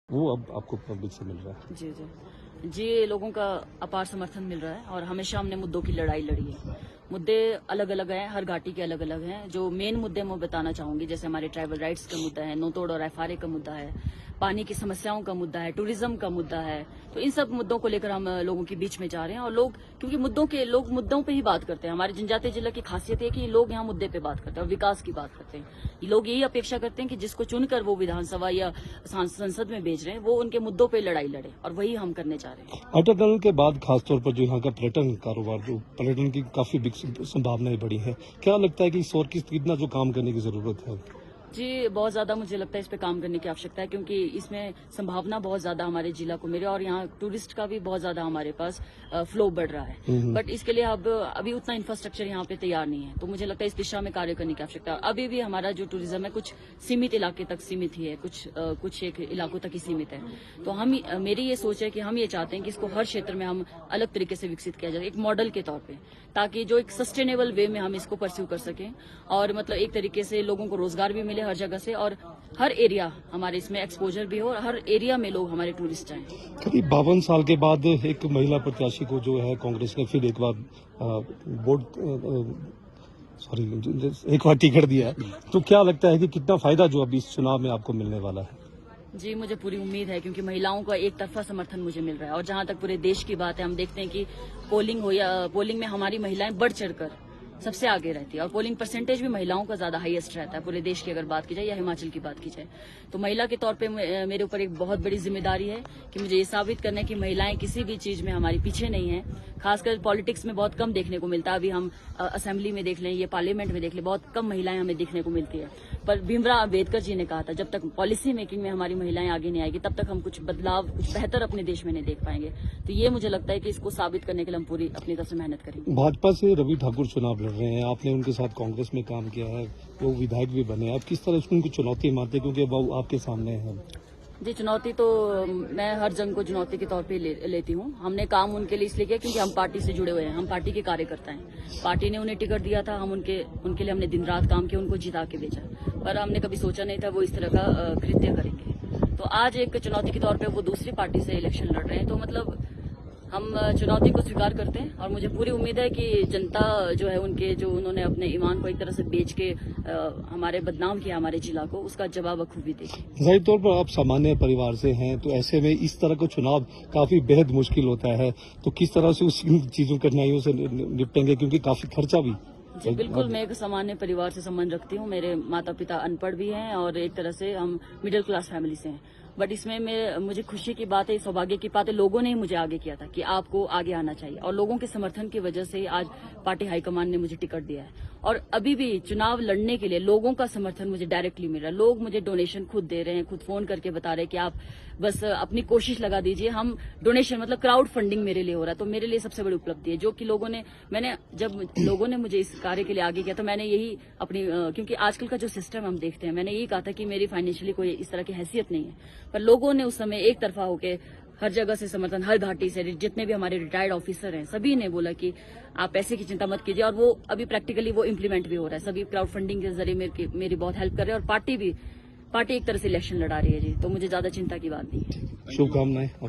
वो अब आपको पब्लिक से मिल रहा है। जी जी जी, लोगों का अपार समर्थन मिल रहा है और हमेशा हमने मुद्दों की लड़ाई लड़ी है। मुद्दे अलग अलग हैं, हर घाटी के अलग अलग हैं। जो मेन मुद्दे मैं बताना चाहूंगी, जैसे हमारे ट्राइबल राइट्स का मुद्दा है, नो तोड़ और एफआरए का मुद्दा है, पानी की समस्याओं का मुद्दा है, टूरिज्म का मुद्दा है। तो इन सब मुद्दों को लेकर हम लोगों के बीच में जा रहे हैं और क्योंकि लोग मुद्दों पे ही बात करते हैं। हमारे जनजातीय जिला की खासियत है कि लोग यहाँ मुद्दे पे बात करते हैं और विकास की बात करते हैं। लोग यही अपेक्षा करते हैं कि जिसको चुनकर वो विधानसभा या संसद में भेज रहे हैं, वो उनके मुद्दों पे लड़ाई लड़े, और वही हम करने जा रहे हैं। अटल टनल के बाद खासतौर पर जो यहाँ का पर्यटन कारोबार, जो पर्यटन की काफी संभावनाएं बढ़ी हैं, क्या लगता है कि इस और कितना जो काम करने की जरूरत है? जी, बहुत ज्यादा मुझे लगता है इस पे काम करने की आवश्यकता है, क्योंकि इसमें संभावना बहुत ज्यादा हमारे जिला को मिले और यहाँ टूरिस्ट का भी बहुत ज्यादा हमारे पास फ्लो बढ़ रहा है। बट इसके लिए अभी उतना इंफ्रास्ट्रक्चर यहाँ पे तैयार नहीं है, तो मुझे लगता है इस दिशा में कार्य करने की आवश्यकता है। अभी भी हमारा जो टूरिज्म है कुछ सीमित इलाके तक सीमित ही है, कुछ एक इलाकों तक ही सीमित है। तो मेरी ये सोच है कि हम ये चाहते हैं कि इसको हर क्षेत्र में हम अलग तरीके से विकसित किया जाए, एक मॉडल के तौर पे, ताकि जो एक सस्टेनेबल वे में हम इसको परस्यू कर सकें और मतलब एक तरीके से लोगों को रोजगार भी मिले हर जगह से, और हर एरिया हमारे इसमें एक्सपोजर भी हो और हर एरिया में लोग हमारे टूरिस्ट आए। करीब 52 साल के बाद एक महिला प्रत्याशी को जो है कांग्रेस ने फिर एक बार टिकट दिया है, तो क्या लगता है कि कितना फायदा जो अभी इस चुनाव में आपको मिलने वाला है? जी, मुझे पूरी उम्मीद है, क्योंकि महिलाओं का एक तरफा समर्थन मुझे मिल रहा है और जहां तक पूरे देश की बात है, हम देखते हैं कि पोलिंग में हमारी महिलाएं बढ़ चढ़कर सबसे आगे रहती है और पोलिंग परसेंटेज भी महिलाओं का ज्यादा हाईएस्ट रहता है पूरे देश की अगर बात की जाए या हिमाचल की बात की जाए। तो महिला के तौर पे मेरे ऊपर एक बहुत बड़ी जिम्मेदारी है कि मुझे ये साबित करना है कि महिलाएं किसी भी चीज में हमारी पीछे नहीं है। खासकर पॉलिटिक्स में बहुत कम देखने को मिलता है। अभी हम असेंबली में देख लें, ये पार्लियामेंट में देख लें, बहुत कम महिलाएं हमें देखने को मिलती है। पर भीमराव अम्बेडकर जी ने कहा था, जब तक पॉलिसी मेकिंग में हमारी महिलाएं आगे नहीं आएगी, तब तक हम कुछ बदलाव, कुछ बेहतर अपने देश में नहीं देख पाएंगे। तो ये मुझे लगता है कि इसको साबित करने के लिए हम पूरी अपनी तरफ से मेहनत करेंगे। भाजपा से रवि ठाकुर चुनाव लड़ रहे हैं, आपने उनके साथ कांग्रेस में काम किया है, वो विधायक भी बने, आप किस तरह से उनको चुनौती मानते हैं, क्योंकि वो आपके सामने है? जी, चुनौती तो मैं हर जंग को चुनौती के तौर पे लेती हूँ। हमने काम उनके लिए इसलिए किया क्योंकि हम पार्टी से जुड़े हुए हैं, हम पार्टी के कार्यकर्ता हैं। पार्टी ने उन्हें टिकट दिया था, हम उनके लिए हमने दिन रात काम किया, उनको जिता के भेजा, पर हमने कभी सोचा नहीं था वो इस तरह का कृत्य करेंगे। तो आज एक चुनौती के तौर पे वो दूसरी पार्टी से इलेक्शन लड़ रहे हैं, तो मतलब हम चुनौती को स्वीकार करते हैं और मुझे पूरी उम्मीद है कि जनता जो है उन्होंने अपने ईमान को एक तरह से बेच के हमारे बदनाम किया हमारे जिला को, उसका जवाब बखूबी देगी। जाहिर तौर पर आप सामान्य परिवार से हैं, तो ऐसे में इस तरह का चुनाव काफी बेहद मुश्किल होता है, तो किस तरह से उस चीजों कठिनाइयों से निपटेंगे, क्योंकि काफी खर्चा भी? जी बिल्कुल, मैं एक सामान्य परिवार से संबंध रखती हूँ। मेरे माता पिता अनपढ़ भी हैं और एक तरह से हम मिडिल क्लास फैमिली से हैं। बट इसमें मुझे खुशी की बात है, सौभाग्य की बात है, लोगों ने ही मुझे आगे किया था कि आपको आगे आना चाहिए, और लोगों के समर्थन की वजह से ही आज पार्टी हाईकमान ने मुझे टिकट दिया है। और अभी भी चुनाव लड़ने के लिए लोगों का समर्थन मुझे डायरेक्टली मिल रहा है। लोग मुझे डोनेशन खुद दे रहे हैं, खुद फोन करके बता रहे हैं कि आप बस अपनी कोशिश लगा दीजिए। हम डोनेशन मतलब क्राउड फंडिंग मेरे लिए हो रहा है, तो मेरे लिए सबसे बड़ी उपलब्धि है जो कि जब लोगों ने मुझे इस कार्य के लिए आगे किया, तो मैंने यही अपनी क्योंकि आजकल का जो सिस्टम हम देखते हैं, मैंने यही कहा था कि मेरी फाइनेंशियली कोई इस तरह की हैसियत नहीं है, पर लोगों ने उस समय एक तरफा होकर हर जगह से समर्थन, हर घाटी से जितने भी हमारे रिटायर्ड ऑफिसर हैं, सभी ने बोला कि आप पैसे की चिंता मत कीजिए, और वो अभी प्रैक्टिकली वो इम्प्लीमेंट भी हो रहा है। सभी क्राउड फंडिंग के जरिए मेरी बहुत हेल्प कर रहे हैं और पार्टी एक तरह से इलेक्शन लड़ा रही है जी, तो मुझे ज्यादा चिंता की बात नहीं है। शुभकामनाएं।